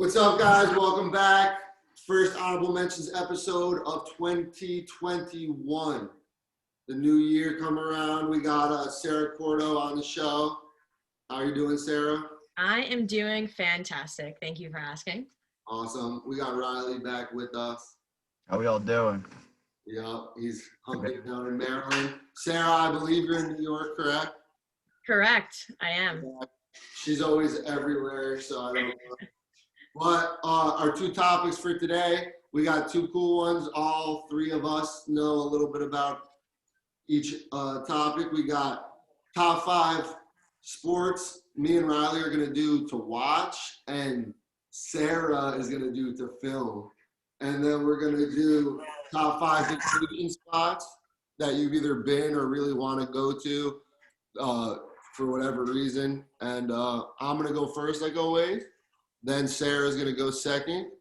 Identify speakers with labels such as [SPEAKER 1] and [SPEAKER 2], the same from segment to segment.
[SPEAKER 1] What's up, guys? Welcome back. First honorable mentions episode of 2021. The new year come around. We got Sarah Quarto on the show. How are you doing, Sarah?
[SPEAKER 2] I am doing fantastic. Thank you for asking.
[SPEAKER 1] Awesome. We got Riley back with us.
[SPEAKER 3] How we all doing?
[SPEAKER 1] Yep, he's humping down in Maryland. Sarah, I believe you're in New York, correct?
[SPEAKER 2] Correct. I am.
[SPEAKER 1] She's always everywhere, so I don't know. But our two topics for today, we got two cool ones. All three of us know a little bit about each topic. We got top 5 sports me and Riley are going to do to watch, and Sarah is going to do to film. And then we're going to do top 5 vacation spots that you've either been or really want to go to for whatever reason. And I'm going to go first, like always. Then Sarah's going to go second.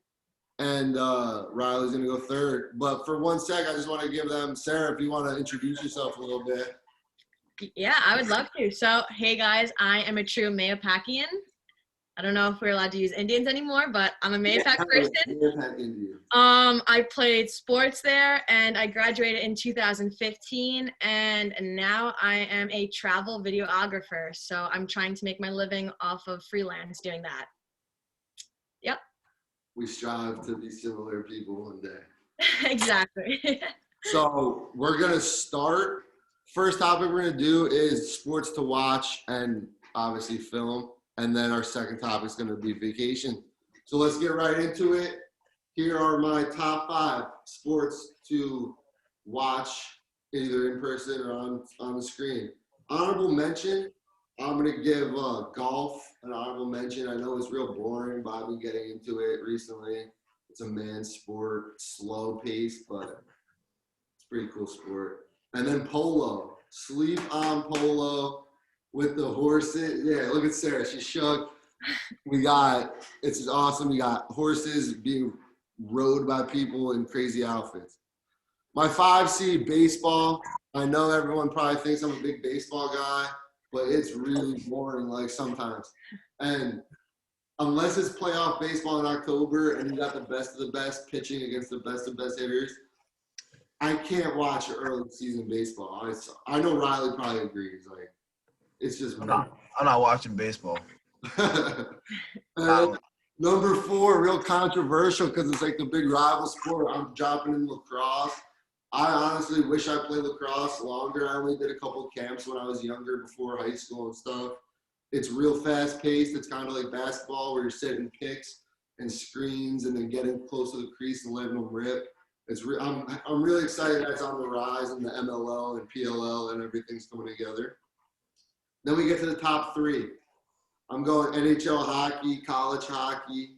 [SPEAKER 1] And Riley's going to go third. But for 1 sec, I just want to give them, Sarah, if you want to introduce yourself a little bit.
[SPEAKER 2] Yeah, I would love to. So, hey guys, I am a true Mayapakian. I don't know if we're allowed to use Indians anymore, but I'm a Mayapak person.
[SPEAKER 1] Mayapak Indian.
[SPEAKER 2] I played sports there, and I graduated in 2015, and now I am a travel videographer. So I'm trying to make my living off of freelance doing that. Yep.
[SPEAKER 1] We strive to be similar people one day.
[SPEAKER 2] Exactly.
[SPEAKER 1] So we're going to start. First topic we're going to do is sports to watch and obviously film. And then our second topic is going to be vacation. So let's get right into it. Here are my top 5 sports to watch either in person or on the screen. Honorable mention, I'm going to give golf an honorable mention. I know it's real boring, but I've been getting into it recently. It's a man's sport, slow paced, but it's a pretty cool sport. And then polo, sleep on polo with the horses. Yeah, look at Sarah, she's shook. It's awesome. We got horses being rode by people in crazy outfits. My 5 seed, baseball. I know everyone probably thinks I'm a big baseball guy, but it's really boring, like sometimes. And unless it's playoff baseball in October and you got the best of the best pitching against the best of best hitters, I can't watch early season baseball. I know Riley probably agrees. Like, it's just
[SPEAKER 3] I'm not watching baseball.
[SPEAKER 1] Number 4, real controversial because it's like the big rival sport. I'm dropping in lacrosse. I honestly wish I played lacrosse longer. I only did a couple camps when I was younger before high school and stuff. It's real fast paced. It's kind of like basketball where you're setting picks and screens and then getting close to the crease and letting them rip. I'm really excited that it's on the rise in the MLL and PLL and everything's coming together. Then we get to the top 3. I'm going NHL hockey, college hockey,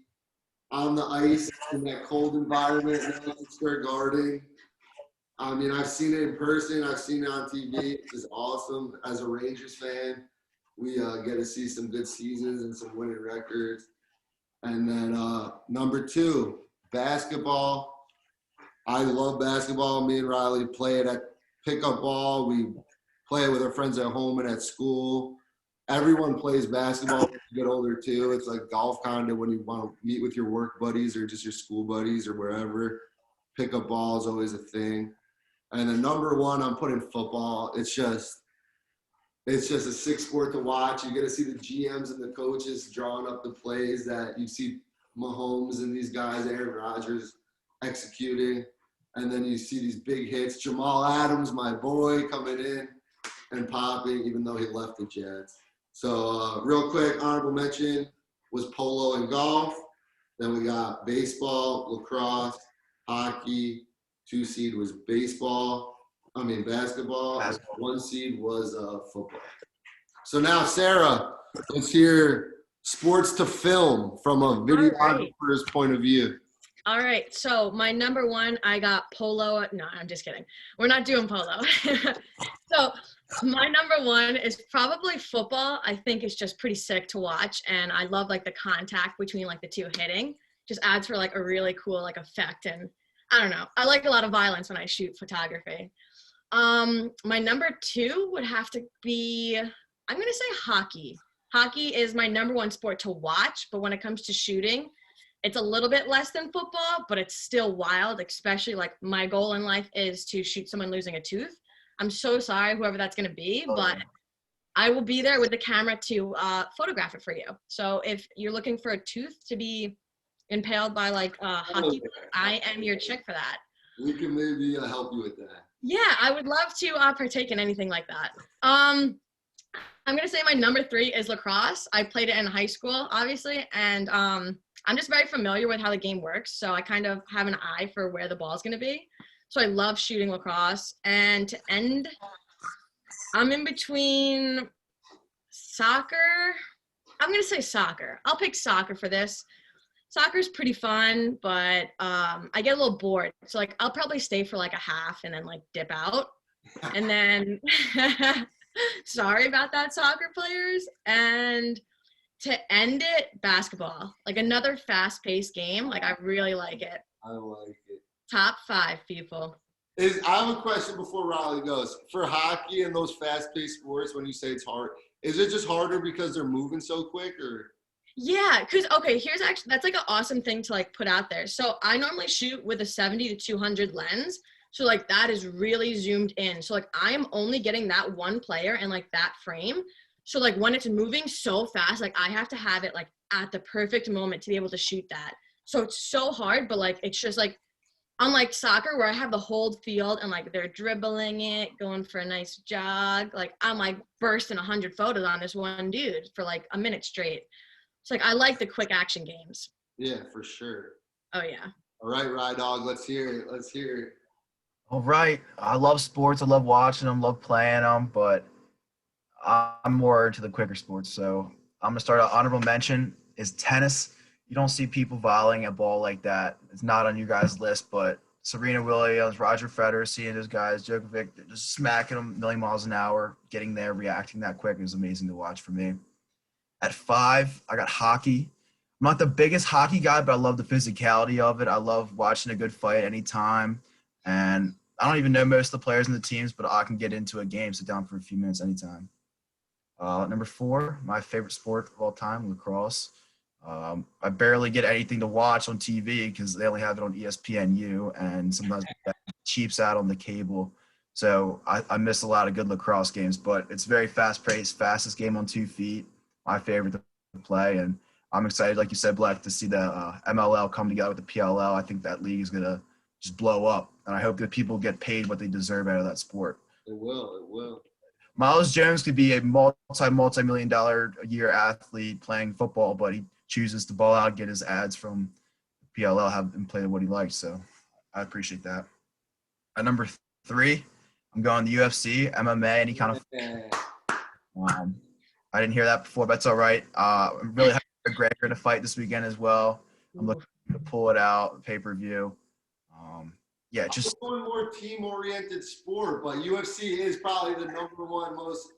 [SPEAKER 1] on the ice in that cold environment, Madison Square Garden. I mean, I've seen it in person. I've seen it on TV. It's awesome. As a Rangers fan, we get to see some good seasons and some winning records. And then number 2, basketball. I love basketball. Me and Riley play it at pickup ball. We play it with our friends at home and at school. Everyone plays basketball when you get older too. It's like golf kind of when you want to meet with your work buddies or just your school buddies or wherever. Pickup ball is always a thing. And then number 1, I'm putting football. It's just a sick sport to watch. You get to see the GMs and the coaches drawing up the plays that you see Mahomes and these guys, Aaron Rodgers, executing. And then you see these big hits. Jamal Adams, my boy, coming in and popping, even though he left the Jets. So real quick, honorable mention was polo and golf. Then we got baseball, lacrosse, hockey. 2 seed was basketball. 1 seed was football. So now, Sarah, let's hear sports to film from a videographer's point of view.
[SPEAKER 2] All right. So my number 1, I got polo. No, I'm just kidding. We're not doing polo. So my number 1 is probably football. I think it's just pretty sick to watch. And I love like the contact between like the 2 hitting. Just adds for like a really cool like effect. And I don't know. I like a lot of violence when I shoot photography. My number 2 would have to be, I'm going to say hockey. Hockey is my number 1 sport to watch. But when it comes to shooting, It's a little bit less than football, but it's still wild, especially like my goal in life is to shoot someone losing a tooth. I'm so sorry, whoever that's going to be, but I will be there with the camera to photograph it for you. So if you're looking for a tooth to be impaled by like hockey, I am your chick for that.
[SPEAKER 1] We can maybe help you with that.
[SPEAKER 2] Yeah, I would love to partake in anything like that. I'm gonna say my number 3 is lacrosse. I played it in high school, obviously, and I'm just very familiar with how the game works. So I kind of have an eye for where the ball is gonna be. So I love shooting lacrosse. And to end, I'm in between soccer. I'm gonna say soccer. I'll pick soccer for this. Soccer's pretty fun, but I get a little bored. So like I'll probably stay for like a half and then like dip out. And then sorry about that, soccer players. And to end it, basketball. Like another fast-paced game. Like I really like it.
[SPEAKER 1] I like it.
[SPEAKER 2] Top 5 people.
[SPEAKER 1] I have a question before Riley goes. For hockey and those fast-paced sports, when you say it's hard, is it just harder because they're moving so quick, or?
[SPEAKER 2] Yeah, because, okay, that's like an awesome thing to like put out there. So I normally shoot with a 70 to 200 lens. So like that is really zoomed in. So like I am only getting that one player and like that frame. So like when it's moving so fast, like I have to have it like at the perfect moment to be able to shoot that. So it's so hard, but like it's just like, unlike soccer where I have the whole field and like they're dribbling it, going for a nice jog. Like I'm like bursting 100 photos on this one dude for like a minute straight. It's like I like the quick action games.
[SPEAKER 1] Yeah, for sure.
[SPEAKER 2] Oh yeah.
[SPEAKER 1] All right, Rye Dog, let's hear it. Let's hear it.
[SPEAKER 3] All right. I love sports. I love watching them, love playing them, but I'm more into the quicker sports. So I'm going to start an honorable mention is tennis. You don't see people volleying a ball like that. It's not on you guys' list, but Serena Williams, Roger Federer, seeing those guys, Djokovic, just smacking them a million miles an hour, getting there, reacting that quick is amazing to watch for me. At 5, I got hockey. I'm not the biggest hockey guy, but I love the physicality of it. I love watching a good fight anytime. And I don't even know most of the players in the teams, but I can get into a game, sit down for a few minutes anytime. Number 4, my favorite sport of all time, lacrosse. I barely get anything to watch on TV because they only have it on ESPNU, and sometimes it cheaps out on the cable. So I miss a lot of good lacrosse games, but it's very fast-paced, fastest game on 2 feet. My favorite to play, and I'm excited, like you said, Black, to see the MLL come together with the PLL. I think that league is going to just blow up, and I hope that people get paid what they deserve out of that sport.
[SPEAKER 1] It will. It will.
[SPEAKER 3] Miles Jones could be a multi-million-dollar a year athlete playing football, but he chooses to ball out, get his ads from PLL, have him play what he likes. So I appreciate that. At number 3, I'm going the UFC, MMA, any kind of I didn't hear that before, but that's all right. I'm really happy for McGregor to fight this weekend as well. I'm looking to pull it out, pay-per-view. Yeah, just
[SPEAKER 1] one more team-oriented sport, but UFC is probably the number one most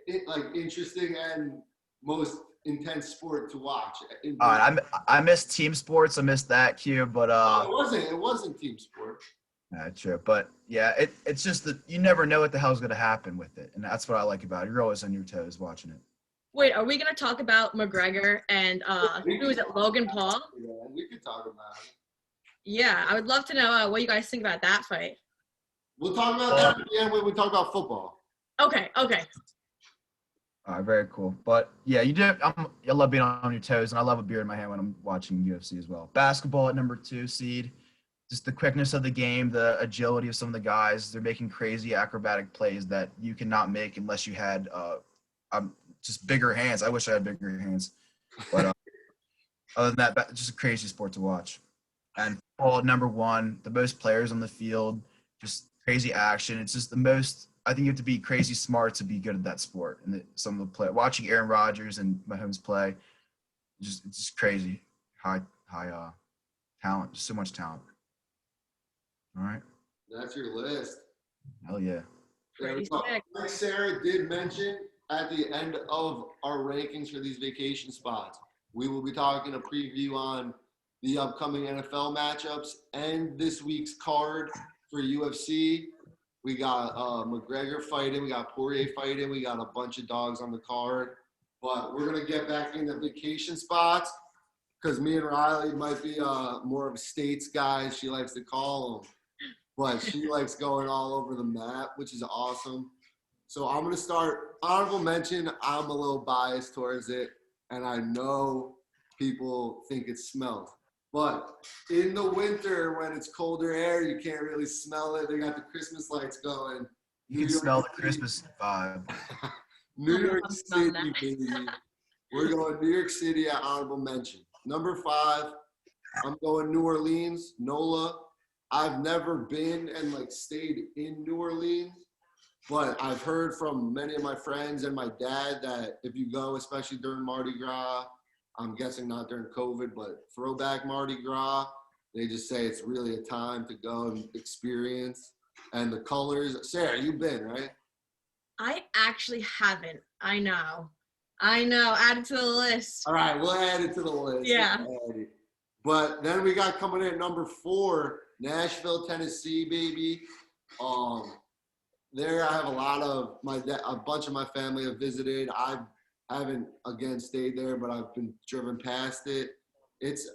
[SPEAKER 1] interesting and most intense sport to watch.
[SPEAKER 3] all right. I miss team sports. I miss that, Q, but
[SPEAKER 1] It wasn't team sport.
[SPEAKER 3] true. But yeah, it's just that you never know what the hell's going to happen with it, and that's what I like about it. You're always on your toes watching it.
[SPEAKER 2] Wait, are we gonna talk about McGregor and who is it, Logan Paul?
[SPEAKER 1] Yeah, we could talk about it.
[SPEAKER 2] Yeah, I would love to know what you guys think about that fight.
[SPEAKER 1] We'll talk about that at the end when we talk about football.
[SPEAKER 2] Okay.
[SPEAKER 3] All right, very cool. But yeah, I love being on your toes, and I love a beer in my hand when I'm watching UFC as well. Basketball at number 2 seed. Just the quickness of the game, the agility of some of the guys. They're making crazy acrobatic plays that you cannot make unless you had just bigger hands. I wish I had bigger hands. But other than that, just a crazy sport to watch. And football at number 1, the most players on the field, just crazy action. It's just the most – I think you have to be crazy smart to be good at that sport. And some of the play – watching Aaron Rodgers and Mahomes play, it's just crazy. High talent, just so much talent. All right.
[SPEAKER 1] That's your list.
[SPEAKER 3] Hell yeah.
[SPEAKER 1] Like Sarah did mention, at the end of our rankings for these vacation spots, we will be talking a preview on the upcoming NFL matchups and this week's card for UFC. We got McGregor fighting. We got Poirier fighting. We got a bunch of dogs on the card. But we're going to get back in the vacation spots. because me and Riley might be more of a states guy. She likes to call them, but she likes going all over the map, which is awesome. So I'm gonna start honorable mention. I'm a little biased towards it, and I know people think it smells. But in the winter, when it's colder air, you can't really smell it. They got the Christmas lights going.
[SPEAKER 3] You can smell the Christmas vibe.
[SPEAKER 1] New York
[SPEAKER 2] I'm smelling
[SPEAKER 1] City,
[SPEAKER 2] that.
[SPEAKER 1] baby. We're going New York City at honorable mention. Number 5, I'm going New Orleans, NOLA. I've never been and like stayed in New Orleans, but I've heard from many of my friends and my dad that if you go, especially during Mardi Gras, I'm guessing not during COVID, but throwback Mardi Gras, they just say it's really a time to go and experience. And the colors, Sarah, you've been, right?
[SPEAKER 2] I actually haven't. I know. Add it to the list.
[SPEAKER 1] All right, we'll add it to the list.
[SPEAKER 2] Yeah.
[SPEAKER 1] We'll add it. But then we got coming in at number 4, Nashville, Tennessee, baby. There I have a bunch of my family have visited. I haven't again stayed there, but I've been driven past it. Just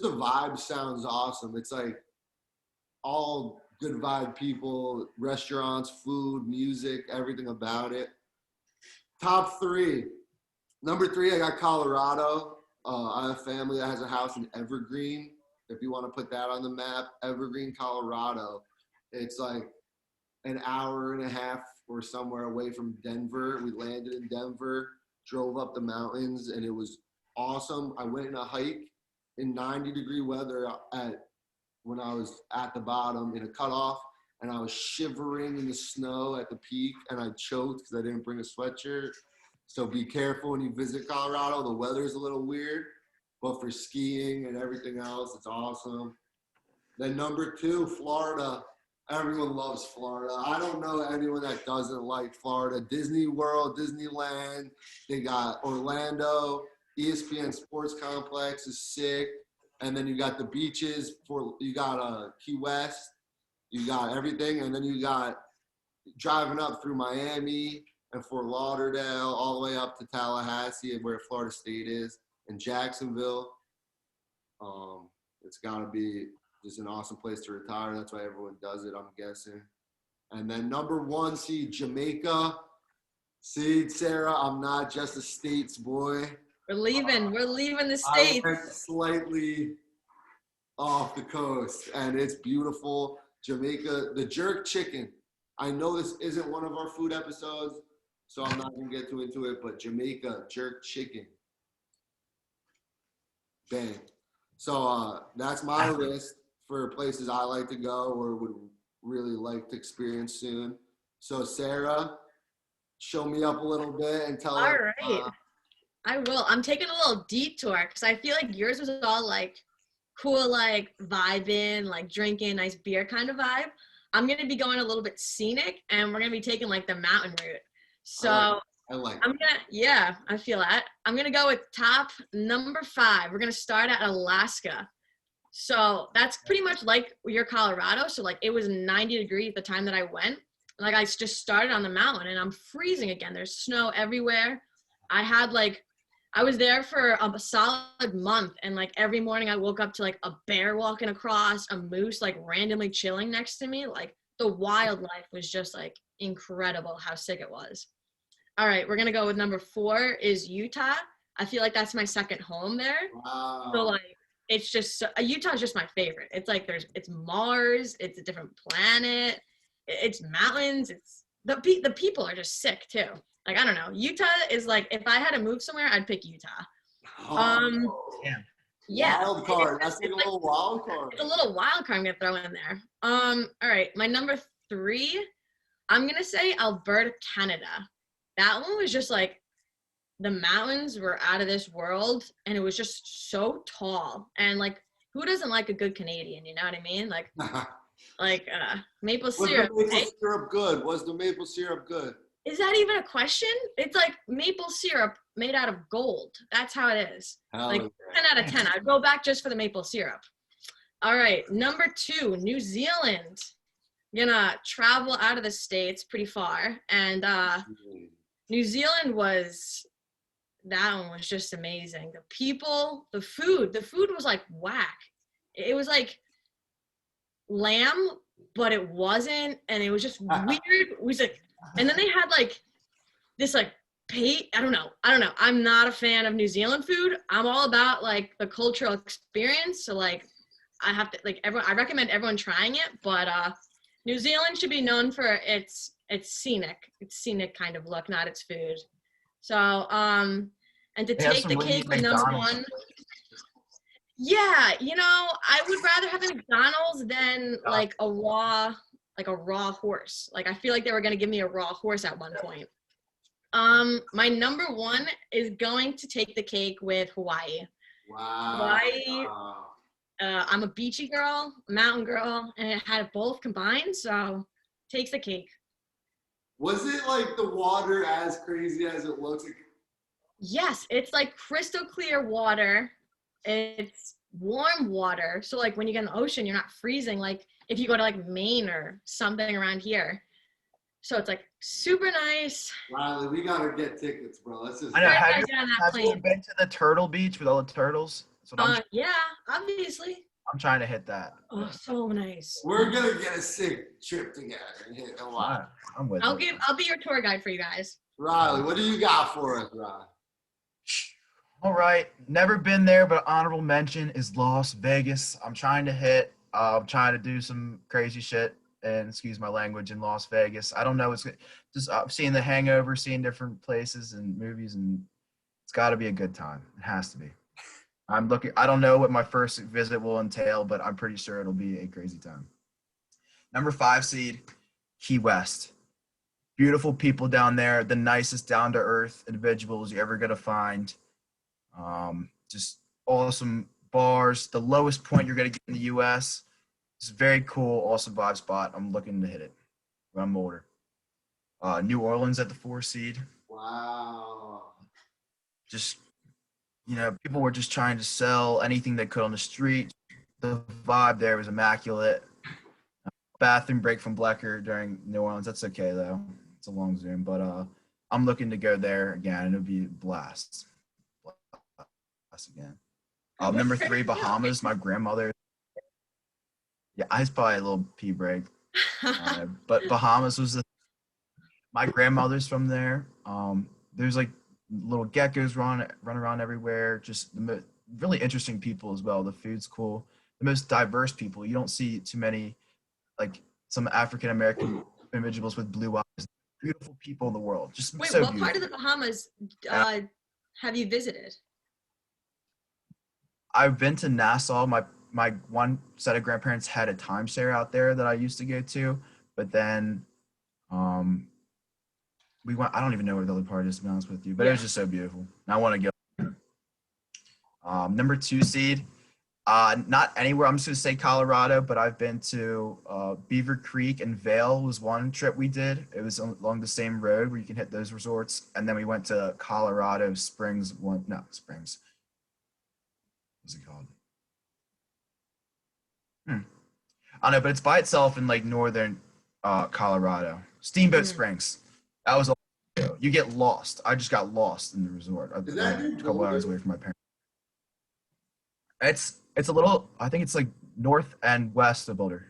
[SPEAKER 1] the vibe sounds awesome. It's like all good vibe people, restaurants, food, music, everything about it. Top 3. Number 3, I got Colorado. I have family that has a house in Evergreen. If you want to put that on the map, Evergreen, Colorado. It's like an hour and a half or somewhere away from Denver. We landed in Denver, drove up the mountains, and it was awesome. I went on a hike in 90-degree weather when I was at the bottom in a cutoff, and I was shivering in the snow at the peak, and I choked because I didn't bring a sweatshirt. So be careful when you visit Colorado. The weather's a little weird, but for skiing and everything else, it's awesome. Then number 2, Florida. Everyone loves Florida. I don't know anyone that doesn't like Florida. Disney World, Disneyland. They got Orlando. ESPN Sports Complex is sick. And then you got the beaches. You got Key West. You got everything. And then you got driving up through Miami and Fort Lauderdale all the way up to Tallahassee, where Florida State is, and Jacksonville. It's got to be just an awesome place to retire. That's why everyone does it, I'm guessing. And then number 1 seed, Jamaica. See, Sarah, I'm not just a States boy.
[SPEAKER 2] We're leaving the
[SPEAKER 1] I
[SPEAKER 2] States.
[SPEAKER 1] went slightly off the coast, and it's beautiful. Jamaica, the jerk chicken. I know this isn't one of our food episodes, so I'm not going to get too into it, but Jamaica, jerk chicken. Bang. So that's my list for places I like to go or would really like to experience soon. So Sarah, show me up a little bit and tell
[SPEAKER 2] All
[SPEAKER 1] us.
[SPEAKER 2] right. I will. I'm taking a little detour because I feel like yours was all like cool, like vibing, like drinking nice beer kind of vibe. I'm going to be going a little bit scenic, and we're going to be taking like the mountain route. So
[SPEAKER 1] I like
[SPEAKER 2] yeah, I feel that. I'm going to go with top number 5. We're going to start at Alaska. So that's pretty much like your Colorado. So like it was 90 degrees at the time that I went. Like I just started on the mountain and I'm freezing again. There's snow everywhere. I was there for a solid month, and like every morning I woke up to like a bear walking across, a moose like randomly chilling next to me. Like the wildlife was just like incredible how sick it was. All right, we're gonna go with number 4 is Utah. I feel like that's my second home there.
[SPEAKER 1] Wow.
[SPEAKER 2] So like it's just Utah's just my favorite. It's like it's Mars, it's a different planet, it's mountains, it's the people are just sick too. Like I don't know. Utah is like if I had to move somewhere, I'd pick Utah. Yeah.
[SPEAKER 1] Wild card. That's like a little wild card.
[SPEAKER 2] It's a little wild card I'm gonna throw in there. All right, my number 3, I'm gonna say Alberta, Canada. That one was just like the mountains were out of this world, and it was just so tall. And like, who doesn't like a good Canadian? You know what I mean? Like maple syrup.
[SPEAKER 1] Was the maple syrup good? Was the maple syrup good?
[SPEAKER 2] Is that even a question? It's like maple syrup made out of gold. That's how it is. Like 10 out of 10. I'd go back just for the maple syrup. All right, number 2, New Zealand. Gonna travel out of the States pretty far, and New Zealand was that one was just amazing. The people, the food was like whack. It was like lamb, but it wasn't, and it was just weird. It was like, and then they had like this like I don't know. I'm not a fan of New Zealand food. I'm all about like the cultural experience. So like I have to like I recommend everyone trying it, but New Zealand should be known for its scenic kind of look, not its food. So and to
[SPEAKER 3] They have
[SPEAKER 2] take
[SPEAKER 3] some
[SPEAKER 2] the
[SPEAKER 3] really
[SPEAKER 2] cake
[SPEAKER 3] neat
[SPEAKER 2] with number
[SPEAKER 3] McDonald's.
[SPEAKER 2] one. Yeah, I would rather have a McDonald's than like a raw horse. Like I feel like they were gonna give me a raw horse at one point. My number one is going to take the cake with Hawaii.
[SPEAKER 1] Wow.
[SPEAKER 2] Hawaii, I'm a beachy girl, mountain girl, and it had both combined, so takes the cake.
[SPEAKER 1] Was it like the water as crazy as it looks?
[SPEAKER 2] Yes, it's like crystal clear water. It's warm water, so like when you get in the ocean, you're not freezing like if you go to like Maine or something around here. So it's like super nice.
[SPEAKER 1] Riley, we gotta get tickets, bro. Let's just.
[SPEAKER 3] I know.
[SPEAKER 2] Sure,
[SPEAKER 3] Have
[SPEAKER 2] guys
[SPEAKER 3] you,
[SPEAKER 2] get on that
[SPEAKER 3] have you
[SPEAKER 2] plane.
[SPEAKER 3] been to the Turtle Beach with all the turtles? That's what
[SPEAKER 2] Yeah, obviously.
[SPEAKER 3] I'm trying to hit that.
[SPEAKER 2] Oh, so nice.
[SPEAKER 1] We're gonna get a sick trip together and hit Hawaii.
[SPEAKER 3] I'm with
[SPEAKER 2] I'll
[SPEAKER 3] it.
[SPEAKER 2] be your tour guide for you guys.
[SPEAKER 1] Riley, what do you got for us, Riley?
[SPEAKER 3] All right. Never been there, but honorable mention is Las Vegas. I'm trying to hit. I'm trying to do some crazy shit, and excuse my language, in Las Vegas. I don't know. It's just seeing The Hangover, seeing different places and movies, and it's got to be a good time. It has to be. I'm looking. I don't know what my first visit will entail, but I'm pretty sure it'll be a crazy time. Number 5 seed, Key West. Beautiful people down there. The nicest down to earth individuals you're ever gonna find. Just awesome bars. The lowest point you're gonna get in the U.S. It's a very cool, awesome vibe spot. I'm looking to hit it when I'm older. New Orleans at the 4 seed.
[SPEAKER 1] Wow.
[SPEAKER 3] Just people were just trying to sell anything they could on the street. The vibe there was immaculate. Bathroom break from Blecker during New Orleans. That's okay though. It's a long Zoom, but I'm looking to go there again, and it'll be a blast. Again. Number 3, Bahamas. My grandmother. Yeah, I was probably a little pee break, but Bahamas was my grandmother's from there. There's like little geckos run around everywhere. Just really interesting people as well. The food's cool. The most diverse people. You don't see too many, like some African American individuals with blue eyes. Beautiful people in the world. Just
[SPEAKER 2] Wait,
[SPEAKER 3] so
[SPEAKER 2] what
[SPEAKER 3] beautiful.
[SPEAKER 2] part of the Bahamas have you visited?
[SPEAKER 3] I've been to Nassau. My one set of grandparents had a timeshare out there that I used to go to, but then we went. I don't even know where the other part is, to be honest with you, but it was just so beautiful. And I want to go. Number 2 seed, not anywhere. I'm just gonna say Colorado, but I've been to Beaver Creek and Vail was one trip we did. It was along the same road where you can hit those resorts, and then we went to Colorado Springs. Springs. What's it called? I don't know, but it's by itself in like northern Colorado. Steamboat Springs. That was all. You get lost. I just got lost in the resort.
[SPEAKER 1] Is that
[SPEAKER 3] a couple hours away from my parents. It's a little. I think it's like north and west of Boulder.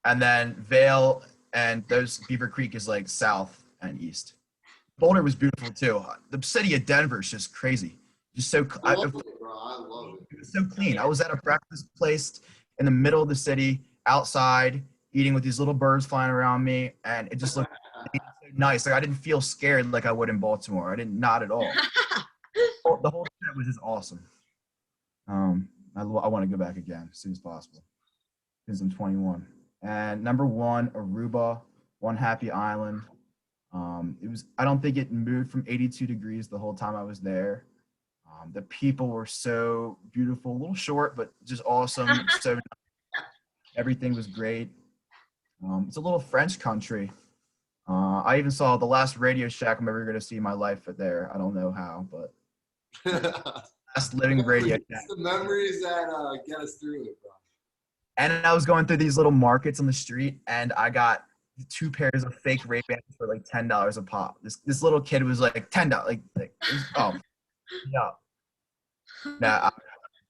[SPEAKER 3] And then Vail and those Beaver Creek is like south and east. Boulder was beautiful too. The city of Denver is just crazy. Just so
[SPEAKER 1] I love it, bro. I love it.
[SPEAKER 3] It was so clean. I was at a breakfast place in the middle of the city, outside, eating with these little birds flying around me, and it just looked so nice. Like I didn't feel scared like I would in Baltimore. I didn't, not at all. The whole trip was just awesome. I want to go back again as soon as possible since I'm 21. And number 1, Aruba, One Happy Island. I don't think it moved from 82 degrees the whole time I was there. The people were so beautiful, a little short, but just awesome. So everything was great. It's a little French country. I even saw the last Radio Shack I'm ever going to see in my life there. I don't know how, but last living Radio Shack.
[SPEAKER 1] It's the memories that get us through it, bro.
[SPEAKER 3] And I was going through these little markets on the street, and I got 2 pairs of fake Ray-Bans for like $10 a pop. This little kid was like $10. Like it was, oh yeah. Nah, I'm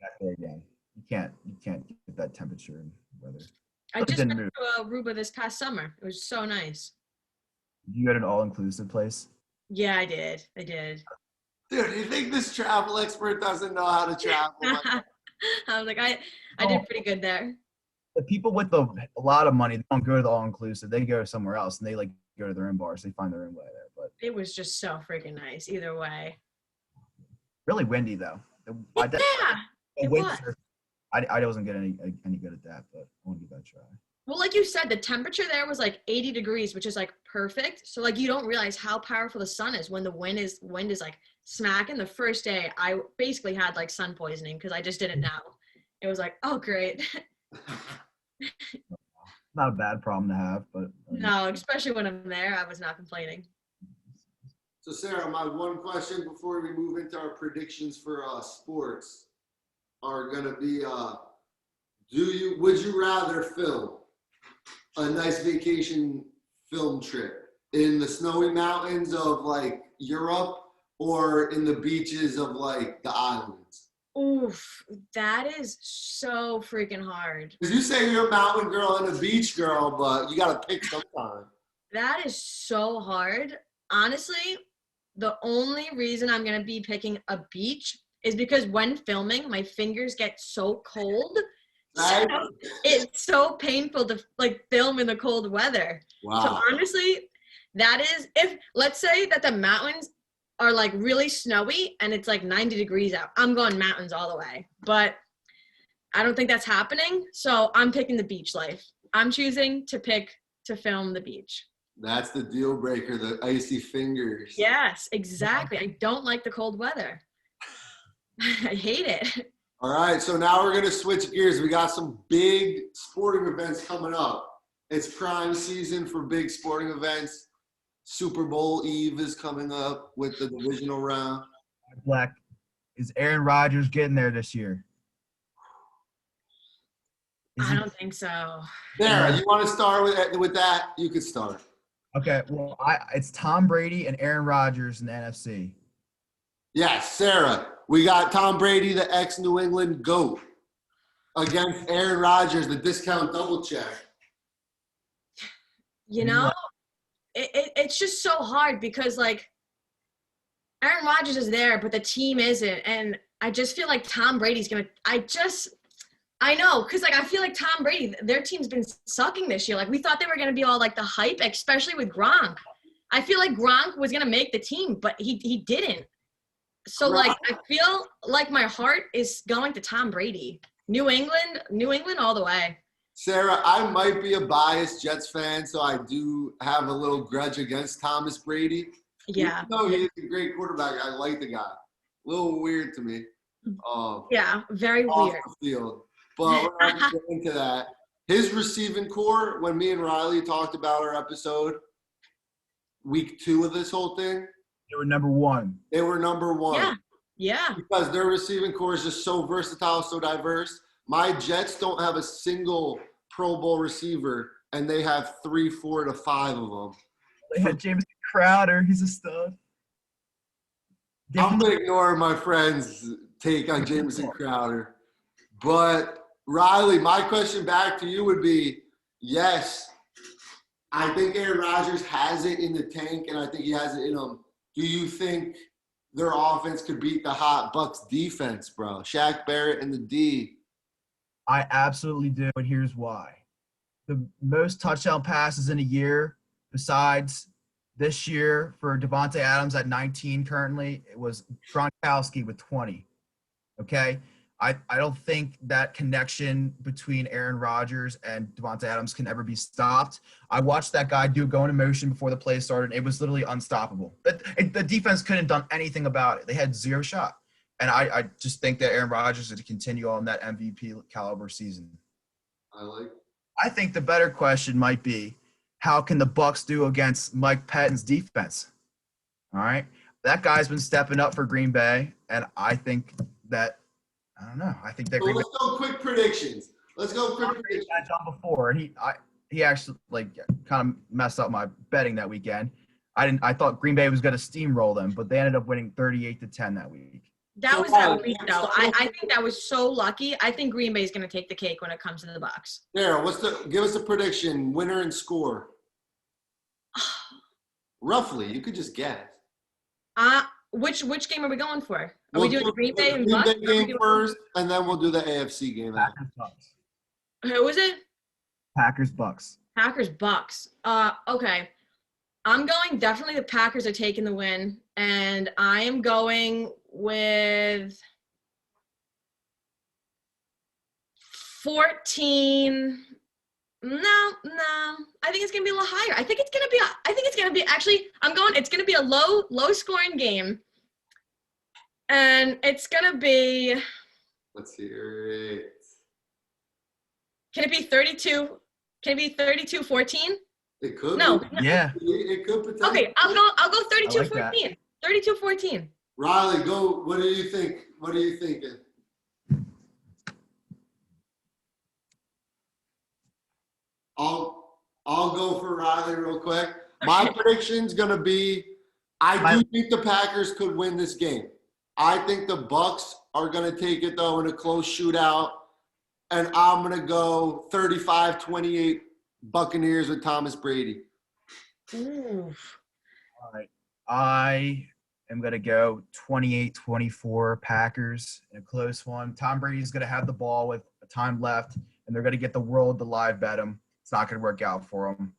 [SPEAKER 3] back there again. You can't get that temperature and weather.
[SPEAKER 2] I
[SPEAKER 3] It
[SPEAKER 2] just
[SPEAKER 3] didn't
[SPEAKER 2] went
[SPEAKER 3] move.
[SPEAKER 2] to Aruba this past summer. It was so nice.
[SPEAKER 3] You got an all-inclusive place.
[SPEAKER 2] Yeah, I did. I did.
[SPEAKER 1] Dude, you think this travel expert doesn't know how to travel?
[SPEAKER 2] I was like, I did pretty good there.
[SPEAKER 3] The people with a lot of money, they don't go to the all-inclusive. They go somewhere else and they like go to their own bars. They find their own way there. But
[SPEAKER 2] It was just so freaking nice. Either way.
[SPEAKER 3] really windy though.
[SPEAKER 2] Yeah, it was.
[SPEAKER 3] I wasn't getting any good at that, but I want to give that a try.
[SPEAKER 2] Well, like you said, the temperature there was like 80 degrees, which is like perfect. So like you don't realize how powerful the sun is when the wind is like smacking. The first day, I basically had like sun poisoning because I just didn't know. It was like, oh great.
[SPEAKER 3] Not a bad problem to have, but
[SPEAKER 2] No, especially when I'm there, I was not complaining.
[SPEAKER 1] So Sarah, my one question before we move into our predictions for sports are gonna be: would you rather film a nice vacation film trip in the snowy mountains of like Europe or in the beaches of like the islands?
[SPEAKER 2] Oof, that is so freaking hard.
[SPEAKER 1] Because you say you're a mountain girl and a beach girl, but you gotta pick sometime.
[SPEAKER 2] That is so hard. Honestly, the only reason I'm gonna be picking a beach is because when filming, my fingers get so cold.
[SPEAKER 1] Right?
[SPEAKER 2] So it's so painful to like film in the cold weather.
[SPEAKER 1] Wow.
[SPEAKER 2] So honestly, that is, if let's say that the mountains are like really snowy and it's like 90 degrees out, I'm going mountains all the way. But I don't think that's happening. So I'm picking the beach life. I'm choosing to film the beach.
[SPEAKER 1] That's the deal breaker, the icy fingers.
[SPEAKER 2] Yes, exactly. I don't like the cold weather. I hate it.
[SPEAKER 1] All right, so now we're gonna switch gears. We got some big sporting events coming up. It's prime season for big sporting events. Super Bowl Eve is coming up with the divisional round.
[SPEAKER 3] Black, is Aaron Rodgers getting there this year?
[SPEAKER 2] I don't think so.
[SPEAKER 1] Sarah, you want to start with that? You could start.
[SPEAKER 3] Okay, well, it's Tom Brady and Aaron Rodgers in the NFC.
[SPEAKER 1] Yes, Sarah. We got Tom Brady, the ex-New England GOAT, against Aaron Rodgers, the discount double check.
[SPEAKER 2] You know, it's just so hard because, like, Aaron Rodgers is there, but the team isn't. And I just feel like Tom Brady's going to – I know, because, like, I feel like Tom Brady, their team's been sucking this year. Like, we thought they were going to be all, like, the hype, especially with Gronk. I feel like Gronk was going to make the team, but he didn't. So, like, I feel like my heart is going to Tom Brady. New England all the way.
[SPEAKER 1] Sarah, I might be a biased Jets fan, so I do have a little grudge against Thomas Brady.
[SPEAKER 2] Yeah.
[SPEAKER 1] No, he's a great quarterback. I like the guy. A little weird to me.
[SPEAKER 2] Yeah, very
[SPEAKER 1] Off
[SPEAKER 2] weird.
[SPEAKER 1] the field. But we're not going to get into that. His receiving core, when me and Riley talked about our episode, week 2 of this whole thing,
[SPEAKER 3] They were number one.
[SPEAKER 1] they were number 1.
[SPEAKER 2] Yeah.
[SPEAKER 1] Because their receiving core is just so versatile, so diverse. My Jets don't have a single Pro Bowl receiver, and they have 3, 4 to 5 of them.
[SPEAKER 3] They had Jameson Crowder. He's a stud.
[SPEAKER 1] I'm going to ignore my friend's take on Jameson Crowder. But, Riley, my question back to you would be, yes, I think Aaron Rodgers has it in the tank, and I think he has it in him. Do you think their offense could beat the hot Bucks defense, bro? Shaq Barrett and the D.
[SPEAKER 3] I absolutely do, and here's why. The most touchdown passes in a year, besides this year for Devontae Adams at 19 currently, it was Gronkowski with 20. Okay? I don't think that connection between Aaron Rodgers and Devontae Adams can ever be stopped. I watched that guy go into motion before the play started. It was literally unstoppable. The defense couldn't have done anything about it. They had zero shot. And I just think that Aaron Rodgers is to continue on that MVP caliber season. I think the better question might be, how can the Bucs do against Mike Pettine's defense? All right. That guy's been stepping up for Green Bay, and I think that – I don't know. I think that
[SPEAKER 1] So let's go quick predictions. Let's go quick predictions.
[SPEAKER 3] I've done before, and he actually kind of messed up my betting that weekend. I thought Green Bay was going to steamroll them, but they ended up winning 38-10 that week.
[SPEAKER 2] That
[SPEAKER 1] So,
[SPEAKER 2] was
[SPEAKER 1] Riley,
[SPEAKER 2] that week, though. I think that was so lucky. I think Green Bay's going to take the cake when it comes to the Bucks.
[SPEAKER 1] Sarah, give us a prediction, winner and score. Roughly, you could just guess.
[SPEAKER 2] Which game are we going for? Are
[SPEAKER 1] We'll
[SPEAKER 2] we doing
[SPEAKER 1] do
[SPEAKER 2] Green Bay and
[SPEAKER 1] Green
[SPEAKER 2] Bucks?
[SPEAKER 1] Bay game first, and then we'll do the AFC game after.
[SPEAKER 3] Packers Bucks.
[SPEAKER 2] Who was it?
[SPEAKER 3] Packers Bucks.
[SPEAKER 2] Packers Bucks. Okay. I'm going definitely the Packers are taking the win, and I am going with 14. No. I think it's gonna be a little higher. I think it's gonna be actually. It's gonna be a low scoring game, and it's gonna be.
[SPEAKER 1] Let's hear it.
[SPEAKER 2] Can it be 32? Can it be 32-14?
[SPEAKER 1] It could.
[SPEAKER 2] No.
[SPEAKER 1] Be.
[SPEAKER 3] Yeah.
[SPEAKER 1] It could potentially.
[SPEAKER 2] Okay, I'll go 32-14.
[SPEAKER 3] that.
[SPEAKER 2] 32-14.
[SPEAKER 1] Riley, go. What do you think? What are you thinking? I'll go for Riley real quick. My prediction's gonna be, I do think the Packers could win this game. I think the Bucks are gonna take it though in a close shootout, and I'm gonna go 35-28 Buccaneers with Thomas Brady.
[SPEAKER 2] Ooh.
[SPEAKER 3] All right. I am going to go 28-24 Packers in a close one. Tom Brady's going to have the ball with time left, and they're going to get the world to live bet him. It's not going to work out for them.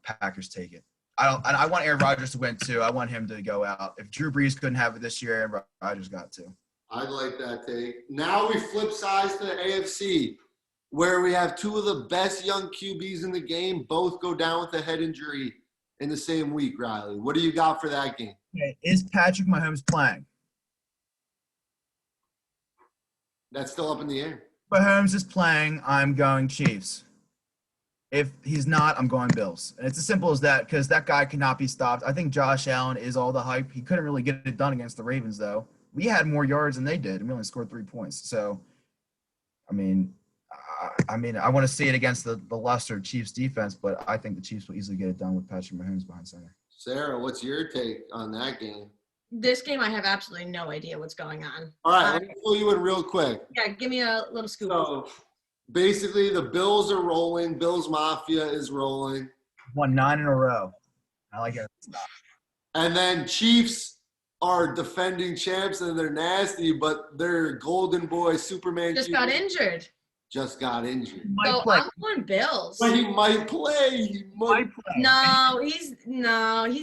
[SPEAKER 3] Packers take it. I want Aaron Rodgers to win too. I want him to go out. If Drew Brees couldn't have it this year, Aaron Rodgers got to.
[SPEAKER 1] I like that take. Now we flip sides to the AFC, where we have two of the best young QBs in the game both go down with a head injury in the same week, Riley. What do you got for that game?
[SPEAKER 3] Okay. Is Patrick Mahomes playing?
[SPEAKER 1] That's still up in the air.
[SPEAKER 3] Mahomes is playing. I'm going Chiefs. If he's not, I'm going Bills. And it's as simple as that because that guy cannot be stopped. I think Josh Allen is all the hype. He couldn't really get it done against the Ravens, though. We had more yards than they did, and we only scored 3 points. So, I want to see it against the lesser Chiefs defense, but I think the Chiefs will easily get it done with Patrick Mahomes behind center.
[SPEAKER 1] Sarah, what's your take on that game?
[SPEAKER 2] This game, I have absolutely no idea what's going on.
[SPEAKER 1] All right, let me fill you in real quick.
[SPEAKER 2] Yeah, give me a little scoop.
[SPEAKER 1] So, basically, the Bills are rolling. Bills Mafia is rolling.
[SPEAKER 3] Won 9 in a row. I like it.
[SPEAKER 1] And then Chiefs are defending champs, and they're nasty, but their golden boy, Superman
[SPEAKER 2] Just
[SPEAKER 1] Chiefs,
[SPEAKER 2] got injured.
[SPEAKER 1] just got injured.
[SPEAKER 2] So I'm going Bills.
[SPEAKER 1] But he might play. He might play.
[SPEAKER 2] No, he's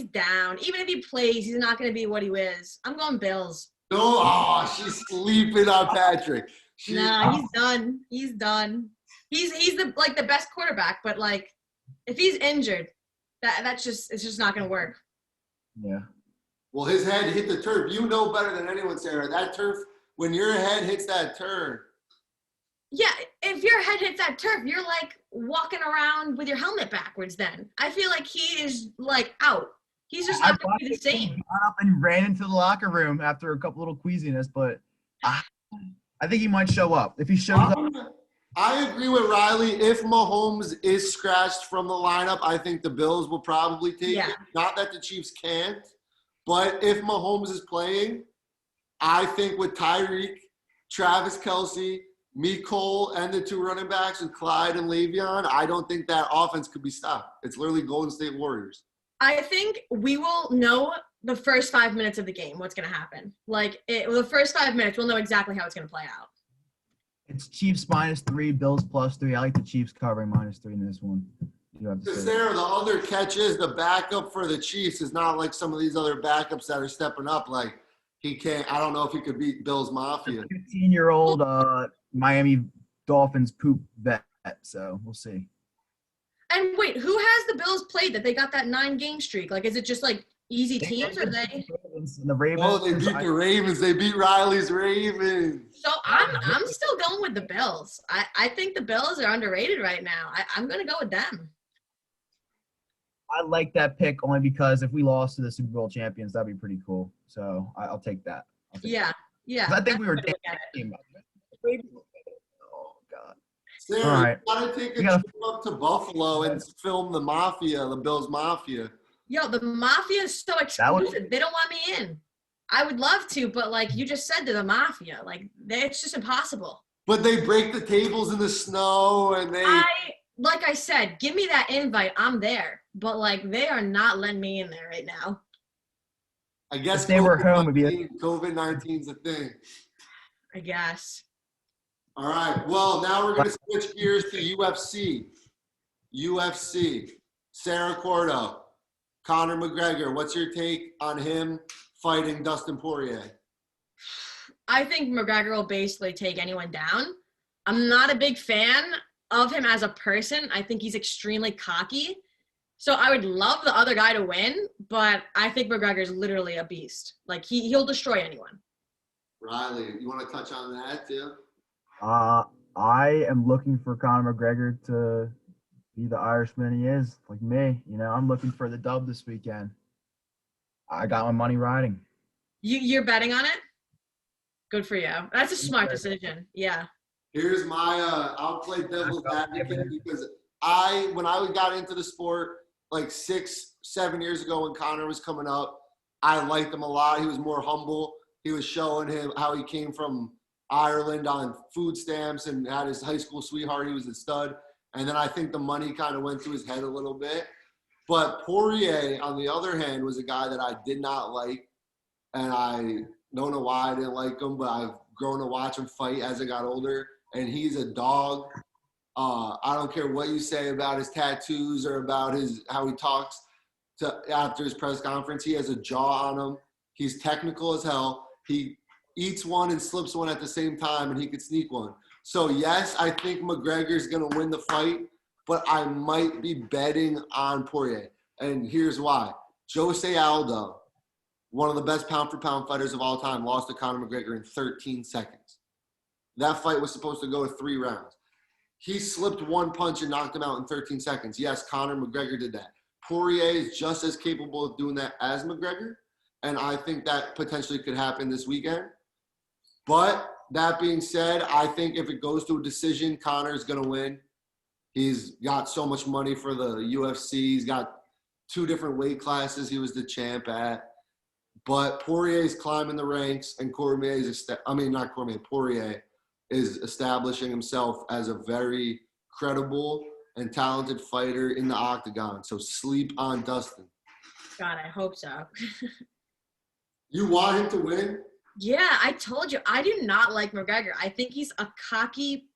[SPEAKER 2] down. Even if he plays, he's not going to be what he is. I'm going Bills.
[SPEAKER 1] No, she's sleeping on Patrick.
[SPEAKER 2] Nah, he's done. He's done. He's the best quarterback, but if he's injured, it's just not going to work.
[SPEAKER 3] Yeah.
[SPEAKER 1] Well, his head hit the turf. You know better than anyone, Sarah. That turf, when your head hits that turf.
[SPEAKER 2] Yeah, if your head hits that turf, you're walking around with your helmet backwards then. I feel like he is out. He's just not going to be the same.
[SPEAKER 3] He got up and ran into the locker room after a couple little queasiness, but I think he might show up. If he shows up.
[SPEAKER 1] I agree with Riley. If Mahomes is scratched from the lineup, I think the Bills will probably take it. Not that the Chiefs can't, but if Mahomes is playing, I think with Tyreek, Travis Kelce, Cole, and the two running backs with Clyde and Le'Veon, I don't think that offense could be stopped. It's literally Golden State Warriors.
[SPEAKER 2] I think we will know the first 5 minutes of the game what's going to happen. The first 5 minutes, we'll know exactly how it's going to play out.
[SPEAKER 3] It's Chiefs -3, Bills +3. I like the Chiefs covering -3 in this one.
[SPEAKER 1] Sarah, the other catch is the backup for the Chiefs is not like some of these other backups that are stepping up. He can't. I don't know if he could beat Bills Mafia.
[SPEAKER 3] 15-year-old Miami Dolphins poop vet. So we'll see.
[SPEAKER 2] And wait, who has the Bills played that they got that 9-game streak? Is it just easy teams or they?
[SPEAKER 3] The Ravens.
[SPEAKER 1] Oh, they beat the Ravens. They beat Riley's Ravens.
[SPEAKER 2] So I'm still going with the Bills. I think the Bills are underrated right now. I'm going to go with them.
[SPEAKER 3] I like that pick only because if we lost to the Super Bowl champions, that'd be pretty cool. So I'll take that.
[SPEAKER 2] Yeah.
[SPEAKER 3] I think we were.
[SPEAKER 2] Oh, God.
[SPEAKER 1] Sarah,
[SPEAKER 3] All right.
[SPEAKER 1] you gotta take a
[SPEAKER 3] We gotta-
[SPEAKER 1] trip up to Buffalo and film the Mafia, the Bills Mafia.
[SPEAKER 2] Yo, the Mafia is so
[SPEAKER 3] That would-
[SPEAKER 2] exclusive. They don't want me in. I would love to, but like you just said to the Mafia, like it's just impossible.
[SPEAKER 1] But they break the tables in the snow and they.
[SPEAKER 2] Like I said, give me that invite. I'm there. But like they are not letting me in there right now.
[SPEAKER 1] I guess
[SPEAKER 3] If they were home, it'd be
[SPEAKER 1] COVID-19 is a thing.
[SPEAKER 2] I guess.
[SPEAKER 1] All right. Well, now we're going to switch gears to UFC. UFC. Sarah Quarto, Conor McGregor. What's your take on him fighting Dustin Poirier?
[SPEAKER 2] I think McGregor will basically take anyone down. I'm not a big fan of him as a person. I think he's extremely cocky. So I would love the other guy to win, but I think McGregor is literally a beast. Like he'll destroy anyone.
[SPEAKER 1] Riley, you want to touch on that too?
[SPEAKER 3] I am looking for Conor McGregor to be the Irishman he is, like me. You know, I'm looking for the dub this weekend. I got my money riding.
[SPEAKER 2] You're betting on it? Good for you. That's a smart decision. Yeah.
[SPEAKER 1] Here's my I'll play devil's advocate because when I got into the sport like 6-7 years ago when Conor was coming up, I liked him a lot. He was more humble. He was showing him how he came from Ireland on food stamps and had his high school sweetheart. He was a stud. And then I think the money kind of went to his head a little bit. But Poirier, on the other hand, was a guy that I did not like. And I don't know why I didn't like him, but I've grown to watch him fight as I got older. And he's a dog. I don't care what you say about his tattoos or about how he talks after his press conference. He has a jaw on him. He's technical as hell. He eats one and slips one at the same time, and he could sneak one. So, yes, I think McGregor's going to win the fight, but I might be betting on Poirier. And here's why. Jose Aldo, one of the best pound-for-pound fighters of all time, lost to Conor McGregor in 13 seconds. That fight was supposed to go 3 rounds. He slipped one punch and knocked him out in 13 seconds. Yes, Conor McGregor did that. Poirier is just as capable of doing that as McGregor, and I think that potentially could happen this weekend. But that being said, I think if it goes to a decision, Conor's going to win. He's got so much money for the UFC. He's got 2 different weight classes he was the champ at. But Poirier's climbing the ranks, and Poirier is establishing himself as a very credible and talented fighter in the octagon. So sleep on Dustin.
[SPEAKER 2] God, I hope so.
[SPEAKER 1] You want him to win?
[SPEAKER 2] Yeah, I told you. I do not like McGregor. I think he's a cocky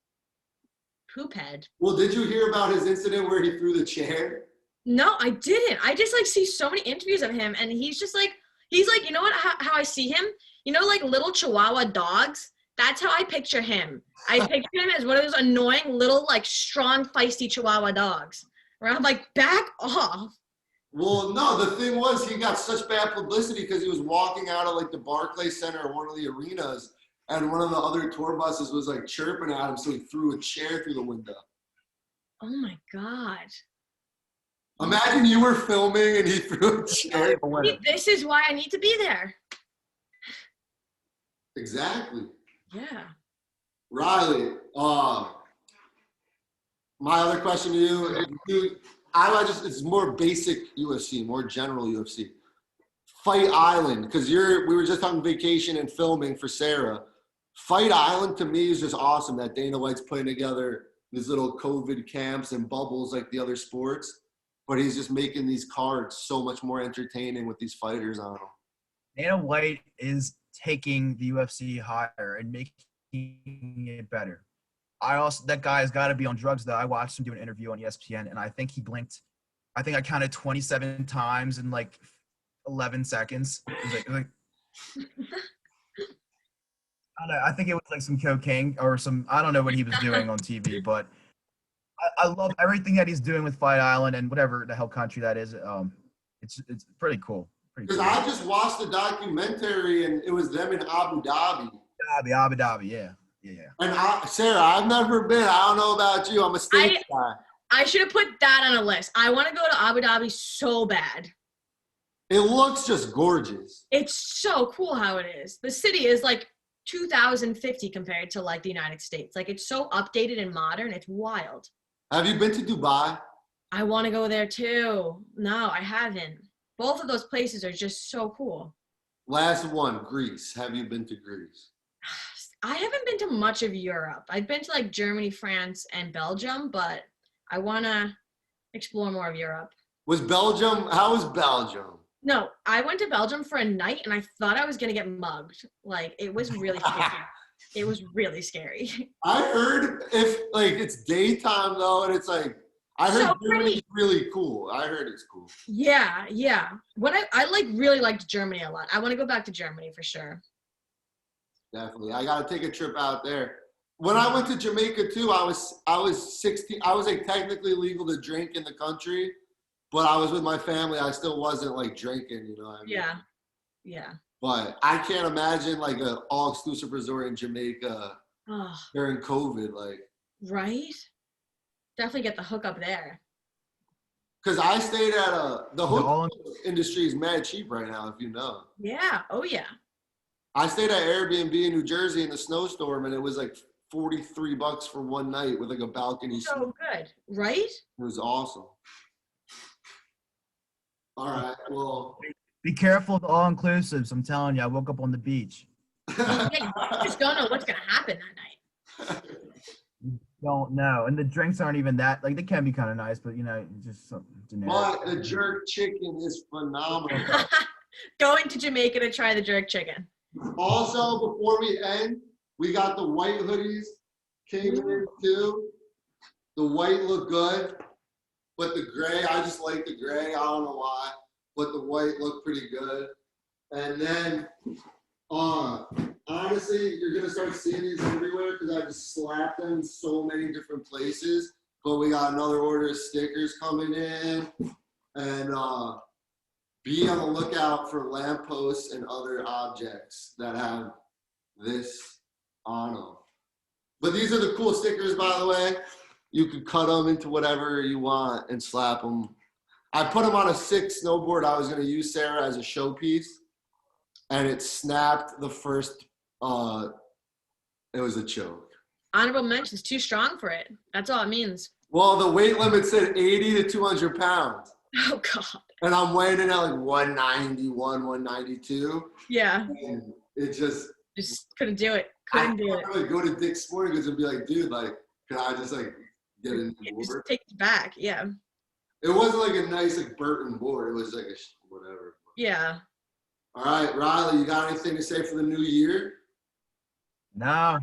[SPEAKER 2] poop head.
[SPEAKER 1] Well, did you hear about his incident where he threw the chair?
[SPEAKER 2] No, I didn't. I just see so many interviews of him, and he's like, you know what? How I see him? You know, like little Chihuahua dogs. That's how I picture him. I picture him as one of those annoying little, like, strong, feisty Chihuahua dogs. Where I'm like, back off.
[SPEAKER 1] Well, no, the thing was he got such bad publicity because he was walking out of, like, the Barclays Center or one of the arenas, and one of the other tour buses was, like, chirping at him, so he threw a chair through the window.
[SPEAKER 2] Oh, my God.
[SPEAKER 1] Imagine you were filming and he threw a chair.
[SPEAKER 2] See, this is why I need to be there.
[SPEAKER 1] Exactly.
[SPEAKER 2] Yeah.
[SPEAKER 1] Riley, my other question to you, it's more basic UFC, more general UFC. Fight Island, because we were just on vacation and filming for Sarah. Fight Island to me is just awesome that Dana White's putting together these little COVID camps and bubbles like the other sports, but he's just making these cards so much more entertaining with these fighters on them.
[SPEAKER 3] Dana White is taking the UFC higher and making it better. That guy has got to be on drugs, though. I watched him do an interview on ESPN, and I think he blinked. I think I counted 27 times in like 11 seconds. It was like I think it was like some cocaine or I don't know what he was doing on TV, but I love everything that he's doing with Fight Island and whatever the hell country that is. It's pretty cool.
[SPEAKER 1] Because I just watched the documentary and it was them in Abu Dhabi.
[SPEAKER 3] Abu Dhabi, yeah.
[SPEAKER 1] And Sarah, I've never been. I don't know about you. I'm a state guy.
[SPEAKER 2] I should have put that on a list. I want to go to Abu Dhabi so bad.
[SPEAKER 1] It looks just gorgeous.
[SPEAKER 2] It's so cool how it is. The city is like 2050 compared to like the United States. Like it's so updated and modern. It's wild.
[SPEAKER 1] Have you been to Dubai?
[SPEAKER 2] I want to go there too. No, I haven't. Both of those places are just so cool.
[SPEAKER 1] Last one, Greece. Have you been to Greece?
[SPEAKER 2] I haven't been to much of Europe. I've been to like Germany, France, and Belgium, but I want to explore more of Europe.
[SPEAKER 1] How was Belgium?
[SPEAKER 2] No, I went to Belgium for a night and I thought I was going to get mugged. Like it was really scary. It was really scary.
[SPEAKER 1] I heard if like it's daytime though, and it's like I heard
[SPEAKER 2] So
[SPEAKER 1] Germany's really cool. I heard it's cool.
[SPEAKER 2] Yeah, yeah. What I like really liked Germany a lot. I want to go back to Germany for sure.
[SPEAKER 1] Definitely. I gotta take a trip out there. When I went to Jamaica too, I was 16. I was like technically legal to drink in the country, but I was with my family. I still wasn't like drinking, you know what I mean?
[SPEAKER 2] Yeah. Yeah.
[SPEAKER 1] But I can't imagine like an all-exclusive resort in Jamaica
[SPEAKER 2] Oh,
[SPEAKER 1] during COVID, like.
[SPEAKER 2] right? Definitely get the hookup there.
[SPEAKER 1] Because I stayed at the hotel
[SPEAKER 3] all-
[SPEAKER 1] industry is mad cheap right now, if you know.
[SPEAKER 2] Yeah. Oh yeah.
[SPEAKER 1] I stayed at Airbnb in New Jersey in the snowstorm, and it was like $43 for one night with like a balcony suite.
[SPEAKER 2] So good, right?
[SPEAKER 1] It was awesome. All right, well.
[SPEAKER 3] Be careful with all inclusives. I'm telling you, I woke up on the beach.
[SPEAKER 2] Yeah, you just don't know what's gonna happen that night.
[SPEAKER 3] Don't know. And the drinks aren't even that, like, they can be kind of nice, but, you know, just something generic.
[SPEAKER 1] But the jerk chicken is phenomenal.
[SPEAKER 2] Going to Jamaica to try the jerk chicken.
[SPEAKER 1] Also, before we end, we got the white hoodies came in too. The white look good, but the gray, I just like the gray. I don't know why, but the white looked pretty good. And then, honestly, you're gonna start seeing these everywhere because I just slapped them in so many different places. But we got another order of stickers coming in, and be on the lookout for lampposts and other objects that have this on them. But these are the cool stickers, by the way. You could cut them into whatever you want and slap them. I put them on a 6 snowboard I was going to use, Sarah, as a showpiece, and it snapped the first. It was a choke.
[SPEAKER 2] Honorable mentions, too strong for it. That's all it means.
[SPEAKER 1] Well, the weight limit said 80 to 200 pounds.
[SPEAKER 2] Oh God.
[SPEAKER 1] And I'm weighing in at like 191, 192.
[SPEAKER 2] Yeah.
[SPEAKER 1] And it just
[SPEAKER 2] couldn't do it. Couldn't do it.
[SPEAKER 1] I would go to Dick's Sporting Goods and be like, dude, like, can I just like get in the
[SPEAKER 2] Just
[SPEAKER 1] board?
[SPEAKER 2] take it back. Yeah.
[SPEAKER 1] It wasn't like a nice like Burton board. It was like a whatever.
[SPEAKER 2] Yeah.
[SPEAKER 1] All right, Riley, you got anything to say for the new year?
[SPEAKER 3] No.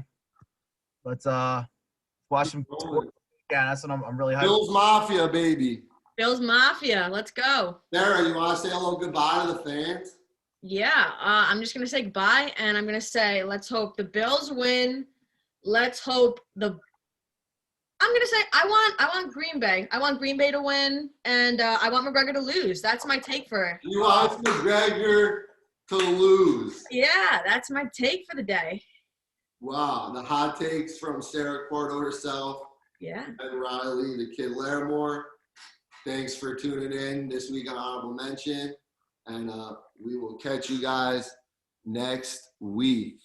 [SPEAKER 3] Let's watch some sports. Yeah, that's what I'm really hyped.
[SPEAKER 1] Bills Mafia, baby.
[SPEAKER 2] Bills Mafia. Let's go.
[SPEAKER 1] Sarah, you want to say hello, goodbye to the fans?
[SPEAKER 2] Yeah. I'm just gonna say goodbye, and I'm gonna say let's hope the Bills win. Let's hope I'm gonna say I want Green Bay. I want Green Bay to win, and I want McGregor to lose. That's my take for it.
[SPEAKER 1] You want McGregor to lose.
[SPEAKER 2] Yeah, that's my take for the day.
[SPEAKER 1] Wow, the hot takes from Sarah Quarto herself
[SPEAKER 2] Yeah.
[SPEAKER 1] and Riley, the kid Larimore. Thanks for tuning in this week on Honorable Mention, and we will catch you guys next week.